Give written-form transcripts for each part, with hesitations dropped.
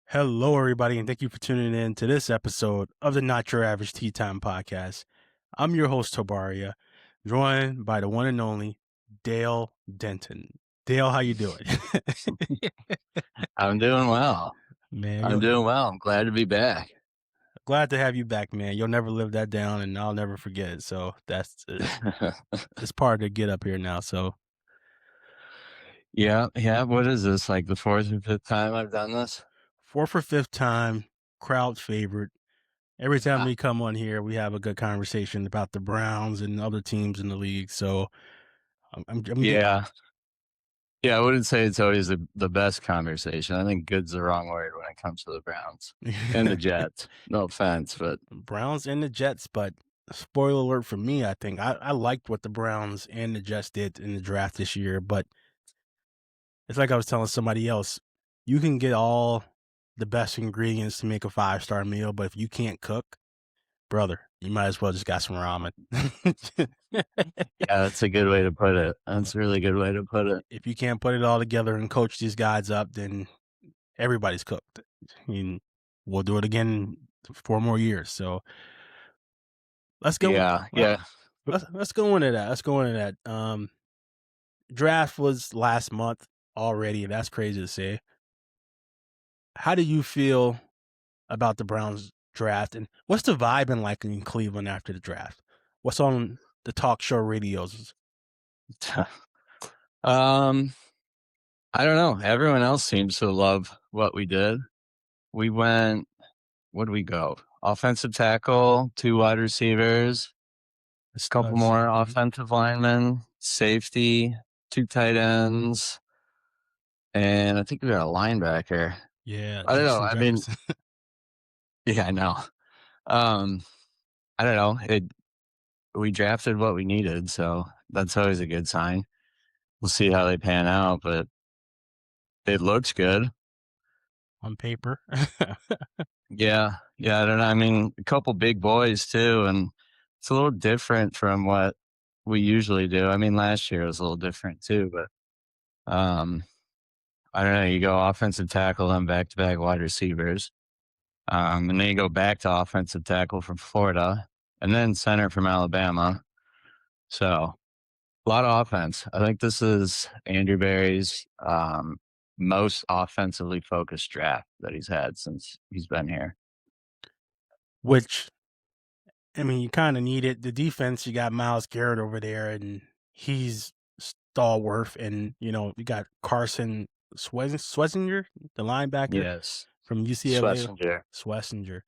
Hello, everybody, and thank you for tuning in to this episode of the Not Your Average Tea Time podcast. I'm your host, Tobaria, joined by the one and only Dale Denton. Dale, how you doing? I'm doing well. Man, I'm doing well. I'm glad to be back. glad to have you back, man. You'll never live that down, and I'll never forget it. So that's it's part of the get up here now. So Yeah. What is this? Like the fourth or fifth time I've done this? fourth or fifth time, crowd favorite. Every time Ah, we come on here, we have a good conversation about the Browns and other teams in the league. So I'm getting. yeah. Yeah, I wouldn't say it's always the best conversation. I think good's the wrong word when it comes to the Browns and the Jets. No offense, but Browns and the Jets, but spoiler alert for me, I think I liked what the Browns and the Jets did in the draft this year, but it's like I was telling somebody else, you can get all the best ingredients to make a five-star meal, but if you can't cook, brother, you might as well just got some ramen. yeah, that's a good way to put it. That's a really good way to put it. If you can't put it all together and coach these guys up, then everybody's cooked. I mean, we'll do it again 4 more years. So let's go. Yeah, yeah. Let's go into that. Let's go into that. Draft was last month already. That's crazy to say. How do you feel about the Browns draft, and what's the vibe been like in Cleveland after the draft? What's on the talk show radios? um, I don't know. Everyone else seems to love what we did. We went, what did we go? Offensive tackle, 2 wide receivers, a couple Let's see. more offensive linemen, safety, 2 tight ends, and I think we got a linebacker. Yeah, I don't know. Justin I mean, Jefferson. yeah, I know. Um, I don't know. We drafted what we needed, so that's always a good sign. We'll see how they pan out, but it looks good. On paper. Yeah, I don't know. I mean, a couple big boys too, and it's a little different from what we usually do. I mean, last year was a little different too, but I don't know. You go offensive tackle and back to back wide receivers, and then you go back to offensive tackle from Florida, and then center from Alabama. So a lot of offense. I think this is Andrew Berry's most offensively focused draft that he's had since he's been here. Which, I mean, you kind of need it. The defense, you got Miles Garrett over there, and he's stalwart. And, you got Carson Swessinger, the linebacker Yes, from UCLA. Schlesinger. Swessinger.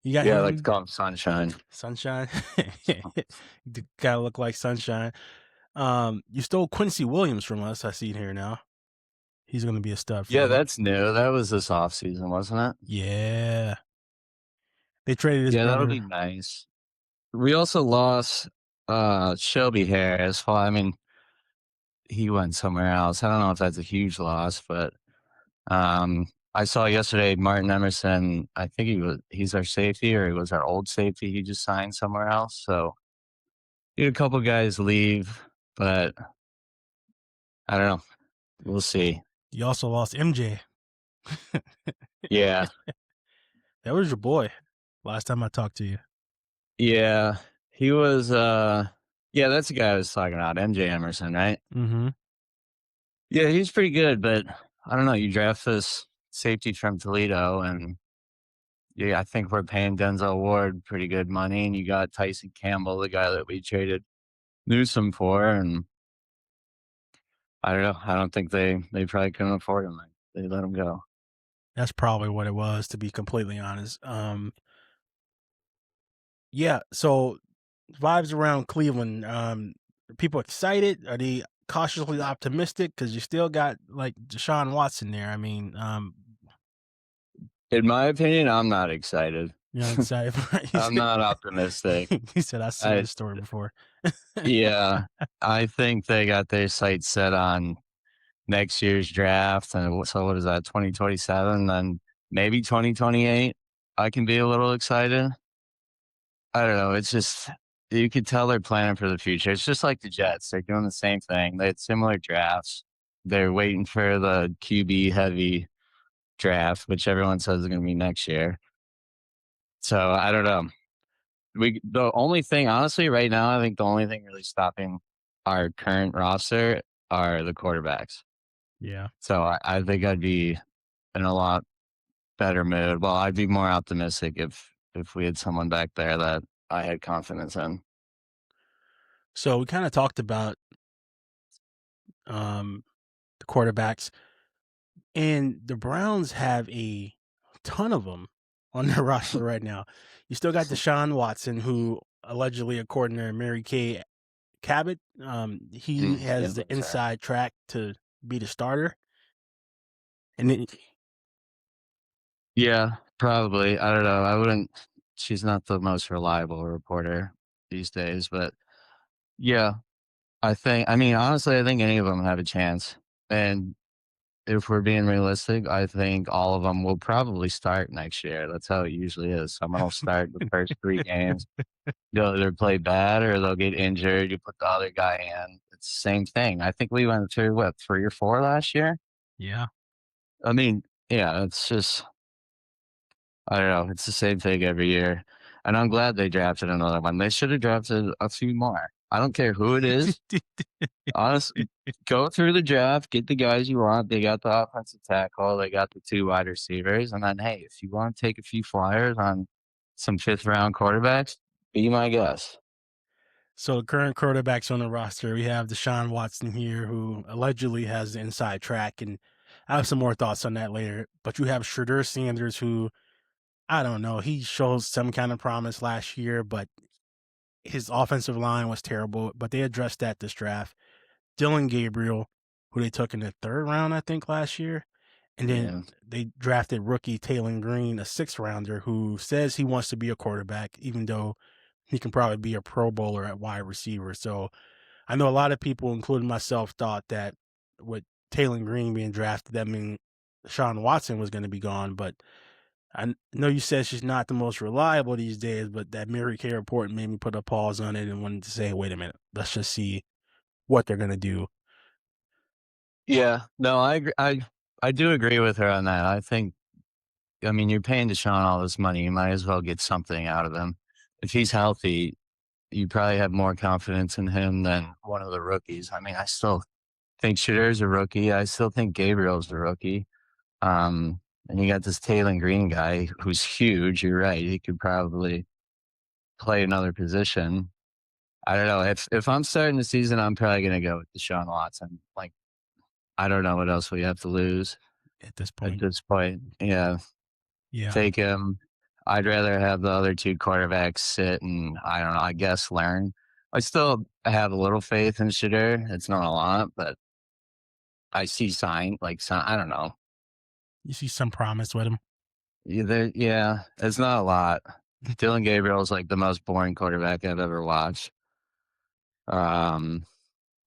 You got Yeah, I like to him, call him Sunshine. Sunshine. The guy look like Sunshine. You stole Quincy Williams from us. I see it here now. He's going to be a stud for Yeah, you. that's new. That was this offseason, wasn't it? Yeah. They traded his Yeah, that'll brother. be nice. We also lost Shelby Harris. Well, I mean, he went somewhere else. I don't know if that's a huge loss, but I saw yesterday Martin Emerson, I think he's our safety or he was our old safety. He just signed somewhere else. So he had a couple guys leave, but I don't know. We'll see. You also lost MJ. Yeah. That was your boy last time I talked to you. Yeah. He was yeah, that's the guy I was talking about, MJ Emerson, right? Mhm. Yeah, he's pretty good, but I don't know. You draft this safety from Toledo, and yeah, I think we're paying Denzel Ward pretty good money, and you got Tyson Campbell, the guy that we traded Newsome for, and I don't know. I don't think they probably couldn't afford him. They let him go. That's probably what it was, to be completely honest. Yeah, so vibes around Cleveland, are people excited? Are they cautiously optimistic? Because you still got, like, Deshaun Watson there. I mean, In my opinion, I'm not excited. you're not excited for it? I'm not optimistic. He said, "I've seen I this story before." Yeah, I think they got their sights set on next year's draft, and so what is that, 2027, then maybe 2028, I can be a little excited. I don't know, it's just you could tell they're planning for the future. It's just like the Jets, they're doing the same thing. They had similar drafts. They're waiting for the QB heavy draft, which everyone says is going to be next year. So I don't know. The only thing, honestly, right now, I think the only thing really stopping our current roster are the quarterbacks. Yeah. So I think I'd be in a lot better mood. Well, I'd be more optimistic if we had someone back there that I had confidence in. So we kind of talked about um, the quarterbacks, and the Browns have a ton of them on their roster right now. You still got Deshaun Watson, who allegedly, according to Mary Kay Cabot, he Yeah, has the that's right. inside track to be the starter. And then, Yeah, probably. I don't know. I wouldn't. She's not the most reliable reporter these days, but yeah, I think. I mean, honestly, I think any of them have a chance. And if we're being realistic, I think all of them will probably start next year. That's how it usually is. Someone will start the first 3 games. They'll either play bad or they'll get injured. You put the other guy in. It's the same thing. I think we went through what 3 or 4 last year. yeah, I mean, yeah, it's just I don't know. It's the same thing every year. And I'm glad they drafted another one. They should have drafted a few more. I don't care who it is. Honestly, go through the draft, get the guys you want. They got the offensive tackle, they got the 2 wide receivers. And then, hey, if you want to take a few flyers on some fifth round quarterbacks, be my guest. so the current quarterbacks on the roster, we have Deshaun Watson here, who allegedly has the inside track, and I have some more thoughts on that later. But you have Shadur Sanders, who I don't know, he shows some kind of promise last year, but his offensive line was terrible. But they addressed that this draft. Dylan Gabriel, who they took in the third round, I think, last year. And then Yeah. they drafted rookie Taylor Green, a sixth rounder, who says he wants to be a quarterback, even though he can probably be a pro bowler at wide receiver. So I know a lot of people, including myself, thought that with Taylor Green being drafted, that mean Sean Watson was going to be gone. But I know you said she's not the most reliable these days, but that Mary Kay report made me put a pause on it and wanted to say, wait a minute, let's just see what they're going to do. Yeah. No, I agree. I do agree with her on that. I think I mean you're paying Deshaun all this money. You might as well get something out of him. If he's healthy, you probably have more confidence in him than one of the rookies. I mean, I still think Shadur's a rookie. I still think Gabriel's a rookie. Um, and you got this Taylor Green guy who's huge. You're right. He could probably play another position. I don't know. If I'm starting the season, I'm probably gonna go with Deshaun Watson. Like, I don't know what else we have to lose At this at point. this point. Yeah. Yeah, Take him. I'd rather have the other 2 quarterbacks sit and, I don't know, I guess learn. I still have a little faith in Shadur. It's not a lot, but I see I don't know. you see some promise with him. Either yeah, it's not a lot. Dylan Gabriel is like the most boring quarterback I've ever watched. Um,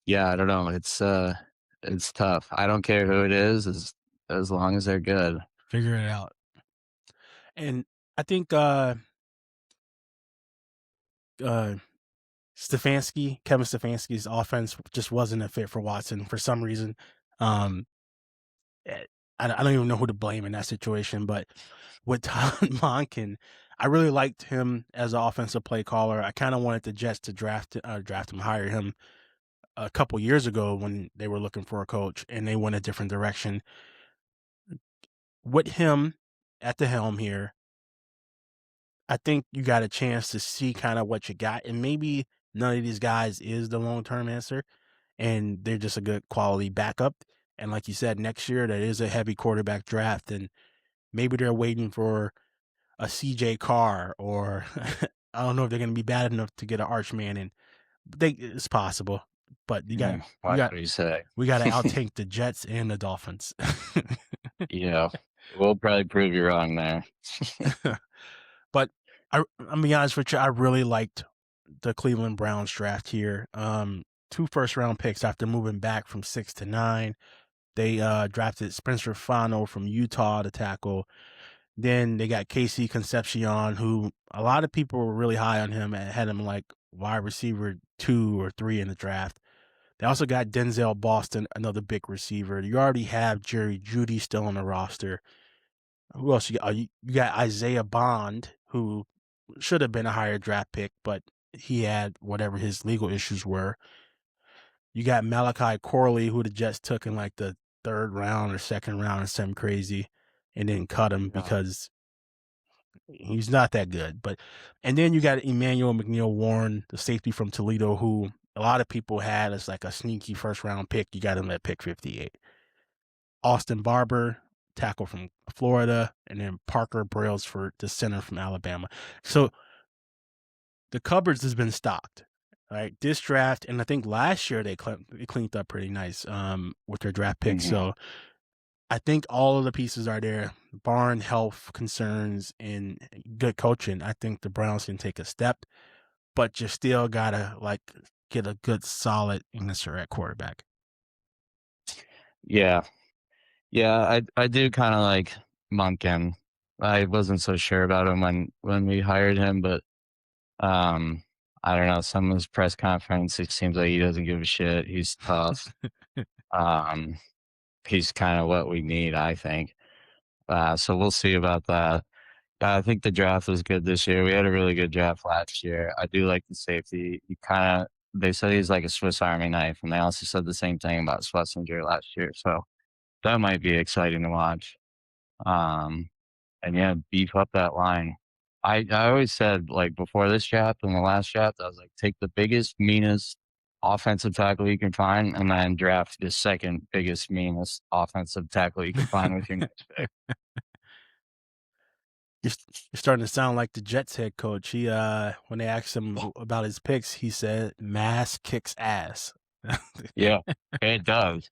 yeah, I don't know. It's tough. I don't care who it is as long as they're good. Figure it out. And I think uh Kevin Stefanski's offense just wasn't a fit for Watson for some reason. Um eh, I don't even know who to blame in that situation, but with Todd Monken, I really liked him as an offensive play caller. I kind of wanted the Jets to draft him, hire him a couple years ago when they were looking for a coach and they went a different direction. With him at the helm here, I think you got a chance to see kind of what you got, and maybe none of these guys is the long term answer, and they're just a good quality backup. And like you said, next year that is a heavy quarterback draft, and maybe they're waiting for a CJ Carr, or I don't know if they're going to be bad enough to get an Archman in. But it's possible, but we Watch got what you say. we got to outtank the Jets and the Dolphins. Yeah, we'll probably prove you wrong there. But I'm be honest with you, I really liked the Cleveland Browns draft here. 2 first round picks after moving back from 6 to 9. They drafted Spencer Fano from Utah to tackle. Then they got Casey Concepcion, who a lot of people were really high on him and had him like wide receiver 2 or 3 in the draft. They also got Denzel Boston, another big receiver. You already have Jerry Judy still on the roster. Who else you got? You got Isaiah Bond, who should have been a higher draft pick, but he had whatever his legal issues were. You got Malachi Corley, who the Jets took in like the third round or second round or something crazy, and then cut him Yeah. because he's not that good. But and then you got Emmanuel McNeil Warren, the safety from Toledo, who a lot of people had as like a sneaky first round pick. You got him at pick 58. Austin Barber, tackle from Florida, and then Parker Brailsford, the center from Alabama. So the cupboards has been stocked. Right, this draft, and I think last year they cleaned up pretty nice with their draft picks. Mhm. So I think all of the pieces are there, barring health concerns and good coaching. I think the Browns can take a step, but you still gotta like get a good solid answer at quarterback. Yeah. Yeah, I do kinda like Monken. I wasn't so sure about him when we hired him, but, um, I don't know, some of his press conference, it seems like he doesn't give a shit. He's tough. Um, he's kinda what we need, I think. So we'll see about that. I think the draft was good this year. We had a really good draft last year. I do like the safety. He kinda they said he's like a Swiss Army knife, and they also said the same thing about Schlesinger last year, so that might be exciting to watch. Um, and yeah, beef up that line. I always said, like, before this draft and the last draft, I was like, take the biggest, meanest offensive tackle you can find, and then draft the second biggest, meanest offensive tackle you can find with your next pick. You're starting to sound like the Jets head coach. He when they asked him about his picks, he said, "Mass kicks ass." Yeah, it does.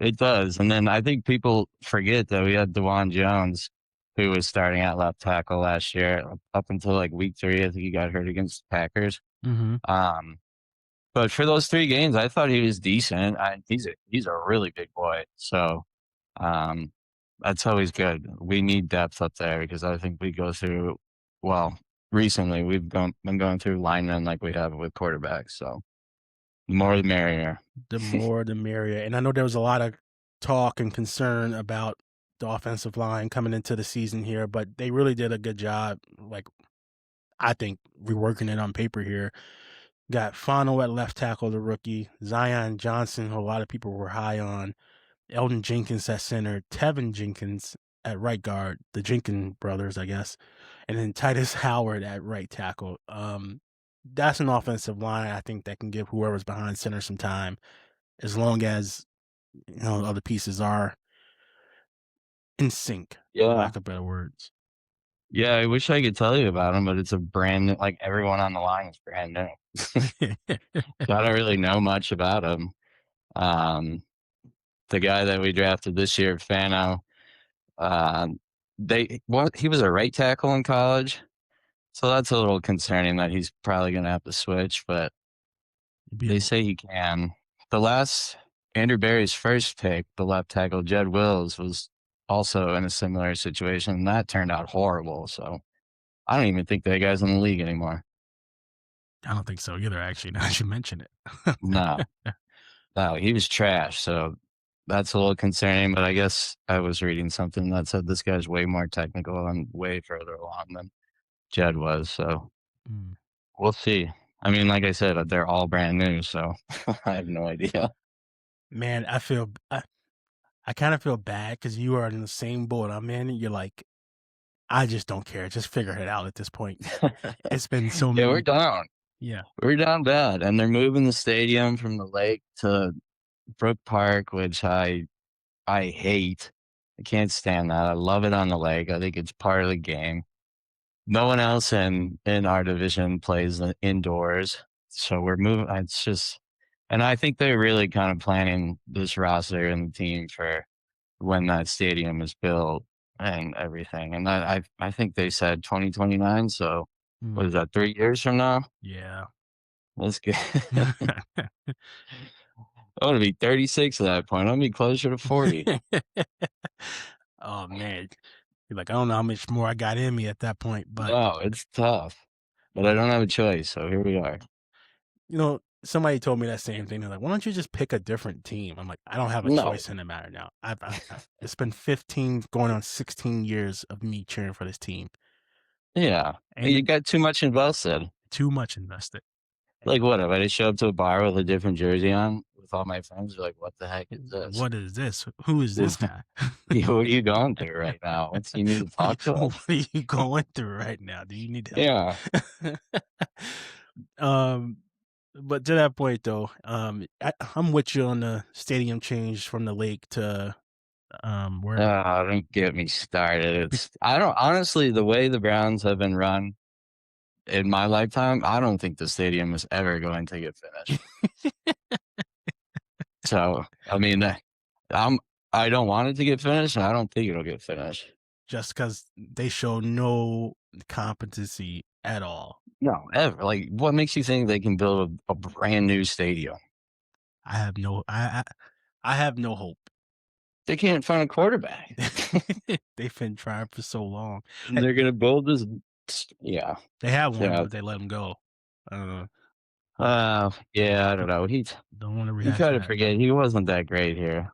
It does. And then I think people forget that we had Dewan Jones, who was starting at left tackle last year up until like week 3. I think he got hurt against the Packers. hmm Um, but for those 3 games, I thought he was decent. He's a really big boy. So um, that's always good. We need depth up there because I think we go through well, recently been going through linemen like we have with quarterbacks. So the more the merrier. The more the merrier. And I know there was a lot of talk and concern about the offensive line coming into the season here, but they really did a good job. Like I think reworking it on paper here. Got Fano at left tackle, the rookie, Zion Johnson, who a lot of people were high on, Eldon Jenkins at center, Tevin Jenkins at right guard, the Jenkins brothers, I guess, and then Titus Howard at right tackle. That's an offensive line I think that can give whoever's behind center some time, as long as other pieces are in sync, for Yeah. lack of better words. Yeah, I wish I could tell you about him, but it's a brand new like, everyone on the line is brand new. So I don't really know much about him. Um, the guy that we drafted this year, Fano, he was a right tackle in college, so that's a little concerning that he's probably gonna have to switch, but Be a they say he can. The last Andrew Berry's first pick, the left tackle, Jed Wills, was also in a similar situation, and that turned out horrible, so I don't even think that guy's in the league anymore. I don't think so either, actually, now that you mention No. it. No, he was trash, so that's a little concerning, but I guess I was reading something that said this guy's way more technical and way further along than Jed was, so Mm. we'll see. I mean, like I said, they're all brand new, so I have no idea. Man, I kinda feel bad because you are in the same boat I'm in, and you're like, "I just don't care, just figure it out at this point." It's been so Yeah, we're many. down. Yeah. We're down bad, and they're moving the stadium from the lake to Brook Park, which I hate. I can't stand that. I love it on the lake. I think it's part of the game. No one else in our division plays indoors, so we're moving. It's just, and I think they're really kind of planning this roster and the team for when that stadium is built and everything. And I think they said 2029. So what Mm, is that? 3 years from now? yeah. Let's get. I want to be 36 at that point. I'll be closer to 40. Oh, man. You're like, "I don't know how much more I got in me at that point," but, No, it's tough, but I yeah. don't have a choice. So here we are. You know, somebody told me that same thing. They're like, "Why don't you just pick a different team?" I'm like, "I don't have a No. choice in the matter now. It's been 15 going on 16 years of me cheering for this team. Yeah. Ain't You it got too much invested. too much invested." Like, what if I just show up to a bar with a different jersey on with all my friends? They're like, "What the heck is this? What is this? Who is this guy? Yeah, what are you going through right now? What's you need to talk to What us?" are you going through right now? Do you need help? Yeah. Um, but to that point though, I'm with you on the stadium change from the lake to where Don't get me started. I don't honestly, the way the Browns have been run in my lifetime, I don't think the stadium is ever going to get finished. So, I mean, I'm I don't want it to get finished, and I don't think it'll get finished. just because they show no competency at all. No, ever. Like, what makes you think they can build a brand new stadium? I have no I have no hope. They can't find a quarterback. They've been trying for so long. And they're gonna build this. Yeah, They had one, yeah. but they let him go. Uh, Yeah. I don't don't know. don't wanna You rehash try to that. forget he wasn't that great here.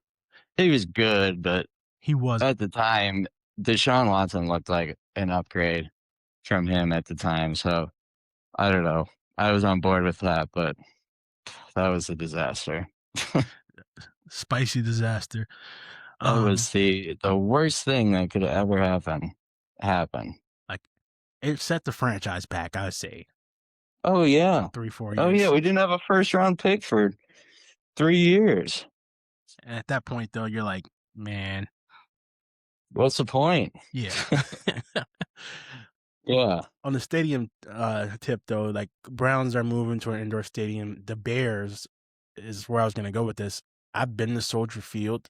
He was good, but He wasn't. at the time, Deshaun Watson looked like an upgrade from him at the time. So I don't know. I was on board with that, but that was a disaster. Spicy disaster. That Um, was the worst thing that could ever happen. like, it set the franchise back, I would say, Oh yeah. 3, 4 Oh yeah. years. We didn't have a first round pick for 3 years. And at that point, though, you're like, "Man, What's the point? yeah." Yeah. On the stadium, tip, though, like, Browns are moving to an indoor stadium. The Bears is where I was gonna go with this. I've been to Soldier Field,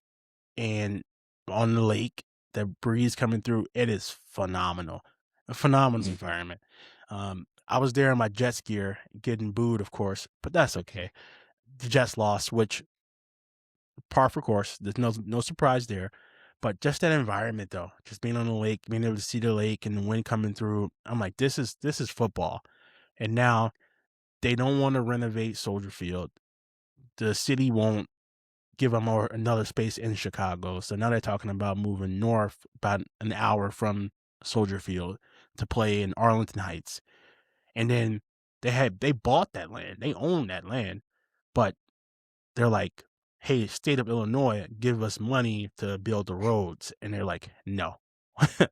and on the lake, the breeze coming through, it is phenomenal. A phenomenal Mhm. environment. I was there in my Jets gear, getting booed, of course, but that's okay. The Jets lost, which par for course. There's no surprise there. But just that environment though, just being on the lake, being able to see the lake and the wind coming through, I'm like, this is football. And now they don't want to renovate Soldier Field. The city won't give them more another space in Chicago. So now they're talking about moving north about an hour from Soldier Field to play in Arlington Heights. And then they bought that land. They own that land. But they're like, "Hey, state of Illinois, give us money to build the roads." And they're like, "No,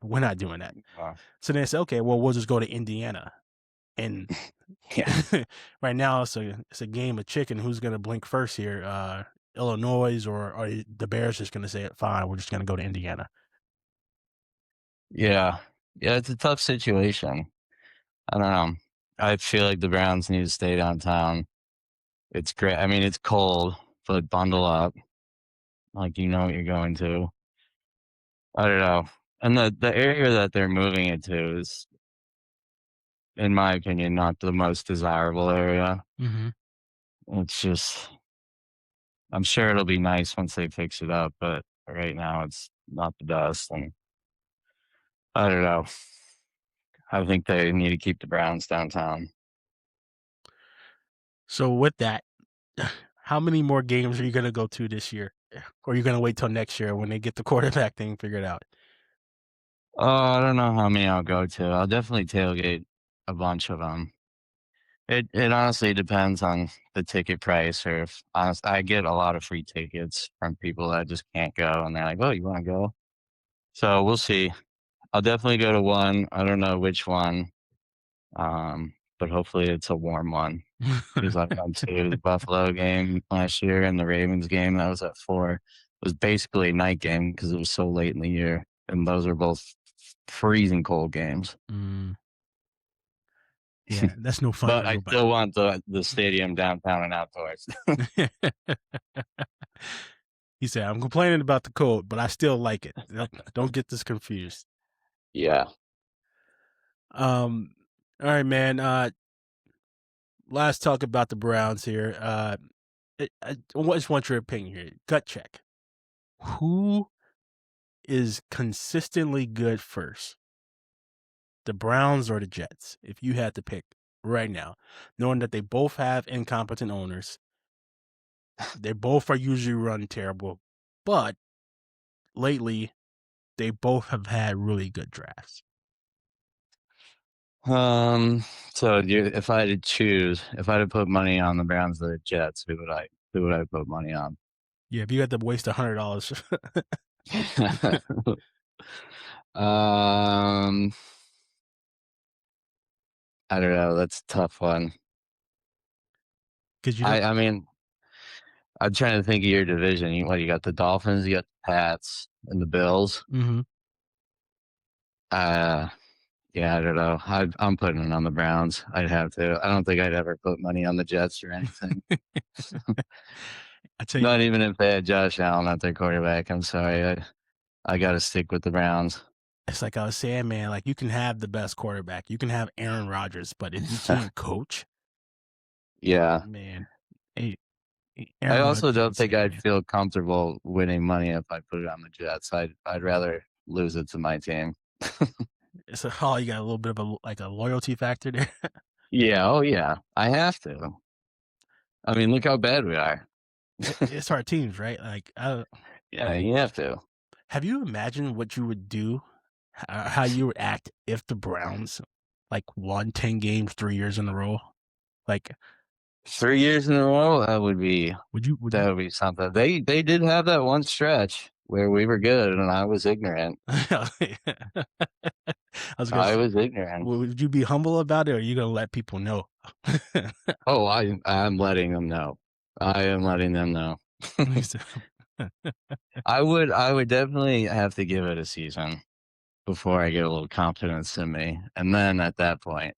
we're not doing that." Uh, So they say, "Okay, well, we'll just go to Indiana." And yeah. right now it's a game of chicken. Who's gonna blink first here? Illinois or the Bears just gonna say, "Fine, we're just gonna go to Indiana." Yeah. Yeah. It's a tough situation. I don't know. I feel like the Browns need to stay downtown. It's great. I mean, it's cold, but bundle up. Like you know what you're going to. I don't know. And the area that they're moving it to is, in my opinion, not the most desirable area. Mhm. It's just I'm sure it'll be nice once they fix it up, but right now it's not the best. And I don't know. I think they need to keep the Browns downtown. So with that, how many more games are you gonna go to this year? Or are you gonna wait till next year when they get the quarterback thing figured out? Oh, I don't know how many I'll go to. I'll definitely tailgate a bunch of them. It honestly depends on the ticket price, or if I get a lot of free tickets from people that just can't go, and they're like, "Oh, you want to go?" So we'll see. I'll definitely go to one. I don't know which one, but hopefully it's a warm one because I went to the Buffalo game last year and the Ravens game that was at 4. It was basically a night game because it was so late in the year, and those are both freezing cold games. Mm, yeah, that's no fun for But I nobody. still want the stadium downtown and outdoors. He said, "I'm complaining about the cold, but I still like it. Don't get this confused." Yeah. Um, all right, man. Last talk about the Browns here. I just want your opinion here. Gut check. Who is consistently good first, the Browns or the Jets? If you had to pick right now, knowing that they both have incompetent owners. They both are usually run terrible, but lately they both have had really good drafts. Um, so if I had to choose, if I had to put money on the Browns or the Jets, who would I put money on? Yeah, if you had to waste $100, um, I don't know. That's a tough one. because you don't. I mean, I'm trying to think of your division. You got the Dolphins, you got the Pats, and the Bills. Mhm. Uh, yeah, I don't know. I'm putting it on the Browns. I'd have to. I don't think I'd ever put money on the Jets or anything. I tell you, Not even if they had Josh Allen at their quarterback. I'm sorry. I got to stick with the Browns. it's like I was saying, man. Like you can have the best quarterback, you can have Aaron Rodgers, but if you can't coach, Yeah. man, hey, I Aaron also Rodgers is don't think insane, I'd man. feel comfortable winning money if I put it on the Jets. I'd rather lose it to my team. It's a oh, you got a little bit of a loyalty factor there. Yeah. Oh, yeah. I have to. I mean, look how bad we are. It's our teams, right? Like, Yeah, you have to. have you imagined what you would do, how you would act if the Browns like won 10 games 3 years in a row? Like, 3 years in a row, would you? Would you? that would be something. They did have that one stretch where we were good and I was ignorant. I was gonna I say, was ignorant. would you be humble about it, or are you gonna let people know? Oh, I'm letting them know. I am letting them know. I would definitely have to give it a season before I get a little confidence in me. And then at that point,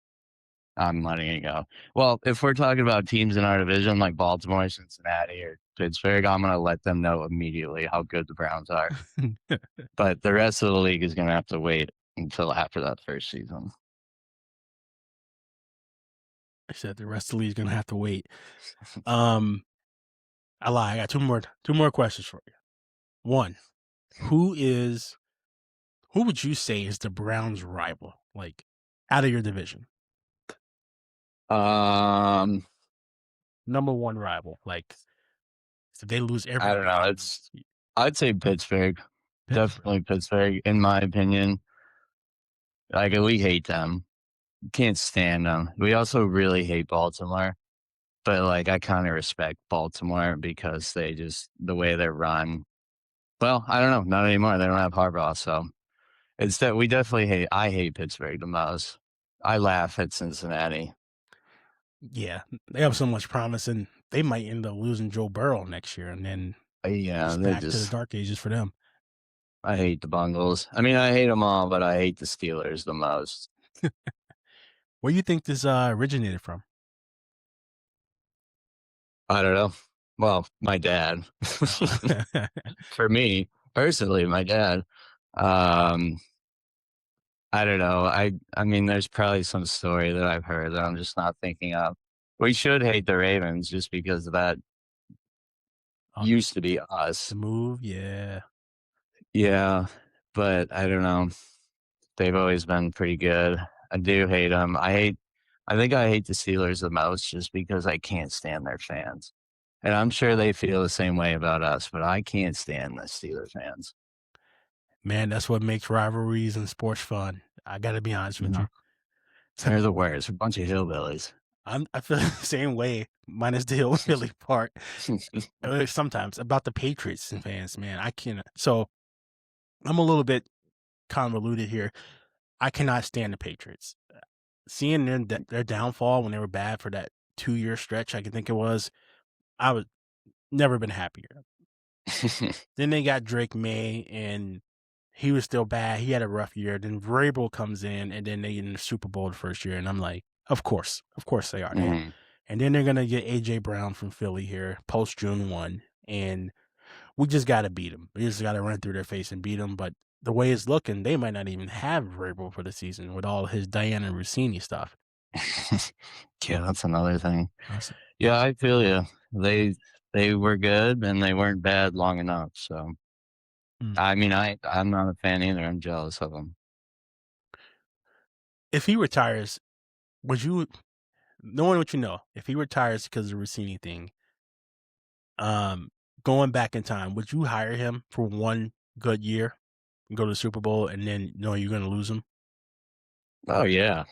I'm letting it go. Well, if we're talking about teams in our division like Baltimore, Cincinnati, or Pittsburgh, I'm gonna let them know immediately how good the Browns are. But the rest of the league is gonna have to wait until after that first season. I said the rest of the league's gonna have to wait. Um, I lie. I got two more questions for you. One, who is who would you say is the Browns' rival, like out of your division? Um, Number one rival, like if they lose every I don't know. game, I'd say Pittsburgh. Pittsburgh. Definitely Pittsburgh, in my opinion. Like we hate them. Can't stand them. We also really hate Baltimore. But like I kind of respect Baltimore because they just the way they're run. Well, I don't know, not anymore. They don't have Harbaugh, so it's that we definitely hate. I hate Pittsburgh the most. I laugh at Cincinnati. Yeah, they have so much promise, and they might end up losing Joe Burrow next year, and then Yeah, it's they back to the just. dark ages for them. I hate the Bungles. I mean, I hate them all, but I hate the Steelers the most. Where do you think this originated from? I don't know. Well, my dad. Uh, For me personally, my dad. Um, I don't know. I mean, there's probably some story that I've heard that I'm just not thinking of. We should hate the Ravens just because that on used to be us. the move, yeah. Yeah, but I don't know. They've always been pretty good. I do hate them. I think I hate the Steelers the most just because I can't stand their fans. And I'm sure they feel the same way about us, but I can't stand the Steelers fans. Man, that's what makes rivalries and sports fun. I gotta be honest You with know, you. they're the worst. A bunch of hillbillies. I feel the same way, minus the hillbilly part. Sometimes about the Patriots and fans, man, I can't. So I'm a little bit convoluted here. I cannot stand the Patriots. Seeing their downfall when they were bad for that 2 year stretch, I can think it was. I was never been happier. Then they got Drake May, and he was still bad. He had a rough year. Then Vrabel comes in, and then they get in the Super Bowl the first year, and I'm like, of course they are. Mhm. And then they're gonna get AJ Brown from Philly here post June 1, and we just gotta beat them. We just gotta run through their face and beat them. But the way it's looking, they might not even have Vrabel for the season with all his Diana Rossini stuff. Yeah, that's another thing. Awesome. Yeah, I feel you. They they were good and they weren't bad long enough. So Mm. I mean, I'm not a fan either. I'm jealous of them. If he retires, would you? knowing what you know, if he retires because of the Rossini thing, um, going back in time, would you hire him for one good year and go to the Super Bowl and then know you're gonna lose him? Oh yeah.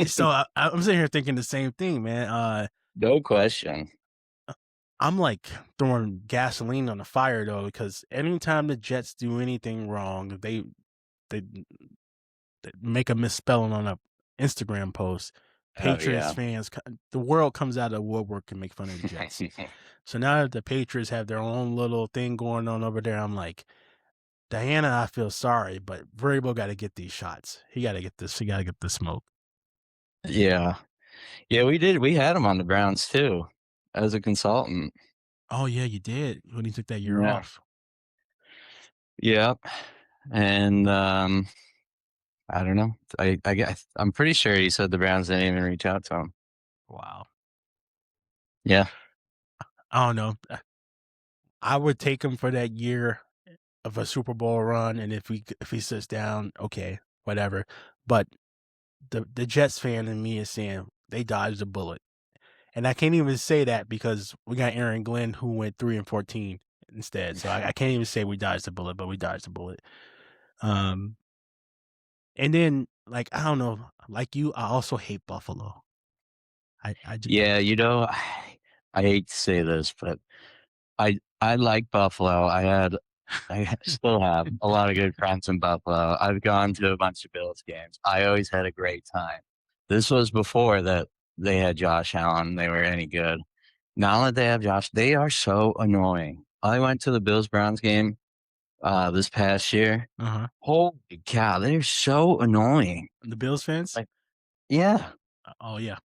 So I'm sitting here thinking the same thing, man. No question. I'm like throwing gasoline on the fire though, because anytime the Jets do anything wrong, they make a misspelling on a Instagram post, Oh Patriots yeah. fans, the world comes out of the woodwork and make fun of the Jets. So now that the Patriots have their own little thing going on over there, I'm like, Diana, I feel sorry, but Vrabel got to get these shots. He got to get this. He got to get the smoke. Yeah. Yeah, we did. We had him on the Browns too as a consultant. Oh yeah, you did when he took that year Yeah. off. Yep. And I don't know. I guess I'm pretty sure he said the Browns didn't even reach out to him. Wow. Yeah. I don't know. I would take him for that year of a Super Bowl run, and if he sits down, okay, whatever. But the Jets fan in me is saying they dodged a bullet. And I can't even say that because we got Aaron Glenn who went 3-14 instead. So I can't even say we dodged a bullet, but we dodged a bullet. Um, and then like I don't know, like you, I also hate Buffalo. Yeah, I hate to say this, but I like Buffalo. Still have a lot of good friends in Buffalo. I've gone to a bunch of Bills games. I always had a great time. This was before that they had Josh Allen. They were any good. Now that they have Josh, they are so annoying. I went to the Bills Browns game this past year. uh-huh. Holy cow, they're so annoying. The Bills fans? Like, yeah, Oh yeah.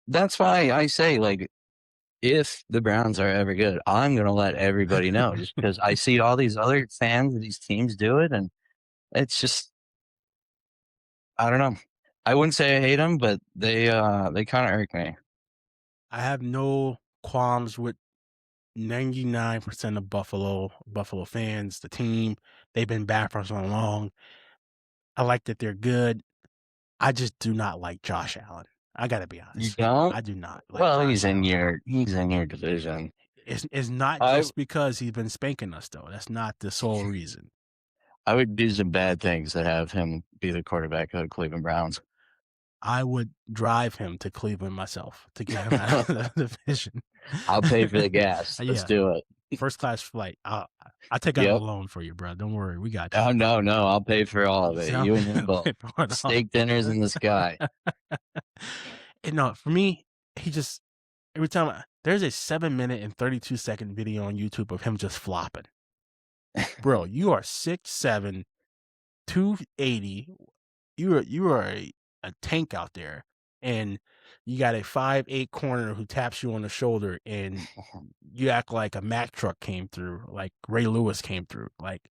that's why I say like if the Browns are ever good, I'm gonna let everybody know just because I see all these other fans of these teams do it, and it's just I don't know. I wouldn't say I hate them, but they kind of irk me. I have no qualms with 99% of Buffalo fans, the team. They've been back for so long. I like that they're good. I just do not like Josh Allen. I gotta be You honest. don't? I do not like Well, Josh Allen. he's in your division. It's not I just because he's been spanking us though. That's not the sole reason. I would do some bad things to have him be the quarterback of the Cleveland Browns. I would drive him to Cleveland myself to get him out of the division. I'll pay for the gas. Let's Yeah, do it. first class flight. I'll take out a Yep. loan for you, bro. Don't worry, we got you. Oh no, no, I'll pay for all of it. So, You and him both. Steak dinners in the sky. and no, for me, he just every time there's a 7 minute and 32-second video on YouTube of him just flopping. Bro, you are 6'7", 280. You are a tank out there, and you got a 5'8" corner who taps you on the shoulder, and you act like a Mack truck came through, like Ray Lewis came through. Like,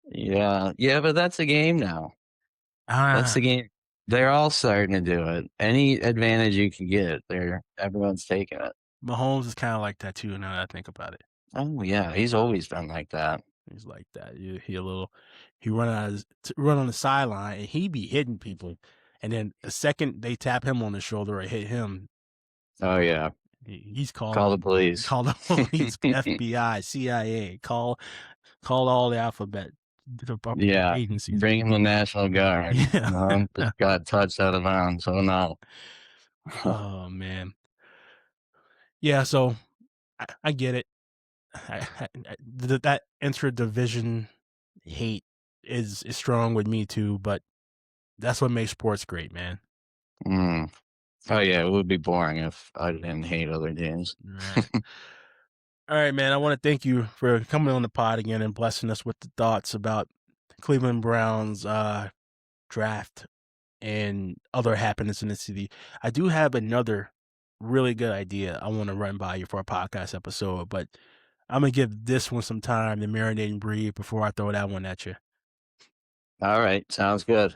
Yeah, yeah, but that's the game now. That's ah, the game. They're all starting to do it. Any advantage you can get, everyone's taking it. Mahomes is kind of like that too. Now that I think about it, Oh yeah, he's always been like that. he's like that. He run run on the sideline, and he be hitting people, and then the second they tap him on the shoulder or hit him, Oh yeah, he's call the calling police. call the police, FBI, CIA, call all the alphabet Yeah, agencies. bring in the National Guard. Yeah. Just got touched out of bounds. Oh no. Oh man. Yeah. So I get it. That intra division hate is strong with me too, but that's what makes sports great, man. Mm. Oh yeah, it would be boring if I didn't hate other teams. Right. All right, man. I want to thank you for coming on the pod again and blessing us with the thoughts about Cleveland Browns draft and other happenings in the city. I do have another really good idea I want to run by you for a podcast episode, but I'm gonna give this one some time to marinate and breathe before I throw that one at you. All right, sounds good.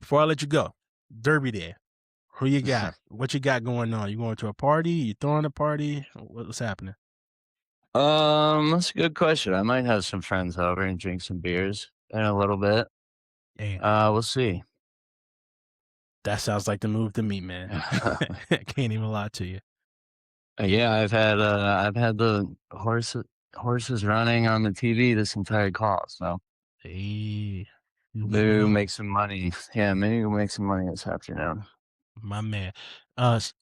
Before I let you go, Derby Day. Who you got? What you got going on? You going to a party? You throwing a party? What's happening? That's a good question. I might have some friends over and drink some beers in a little bit. Hey, We'll see. That sounds like the move to me, man. I can't even lie to you. Yeah, I've had the horses running on the TV this entire call, so Hey, you maybe never we'll know. make some money. Yeah, maybe we'll make some money this afternoon. My man. S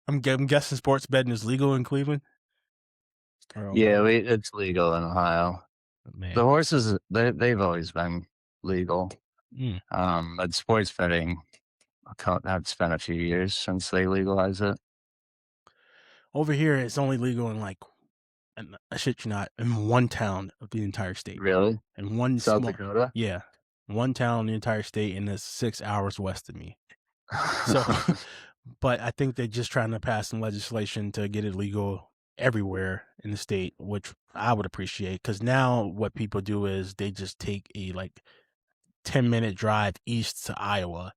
I'm guessing sports betting is legal in Cleveland or Yeah, Ohio? it's legal in Ohio. Man. The horses, they've always been legal. Mm. But sports betting, it's been a few years since they legalized it. Over here, it's only legal in, like and I shit you not, in one town of the entire state. Really? In one South small Dakota? yeah. One town in the entire state, and it's 6 hours west of me. So, but I think they're just trying to pass some legislation to get it legal everywhere in the state, which I would appreciate. Because now what people do is they just take a, like, 10-minute drive east to Iowa.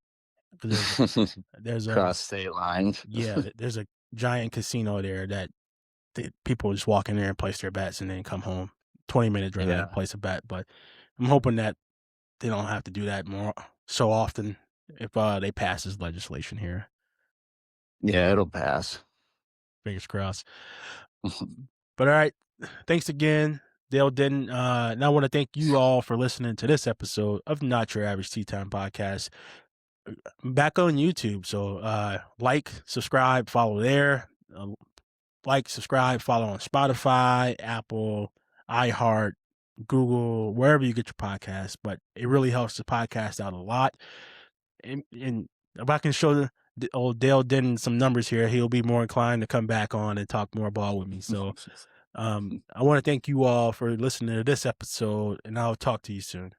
'Cause there's a Cross state lines. yeah, there's a giant casino there that people just walk in there and place their bets and then come home. 20-minute drive, Yeah. place a bet. But I'm hoping that they don't have to do that more so often if they pass this legislation here. Yeah, it'll pass. Fingers crossed. But all right, thanks again, Dale Denton. And I want to thank you all for listening to this episode of Not Your Average Tea Time Podcast. I'm back on YouTube, so like, subscribe, follow there. Like, subscribe, follow on Spotify, Apple, iHeart, Google, wherever you get your podcasts. But it really helps the podcast out a lot. And if I can show the old Dale Denton some numbers here, he'll be more inclined to come back on and talk more ball with me. So I want to thank you all for listening to this episode, and I'll talk to you soon.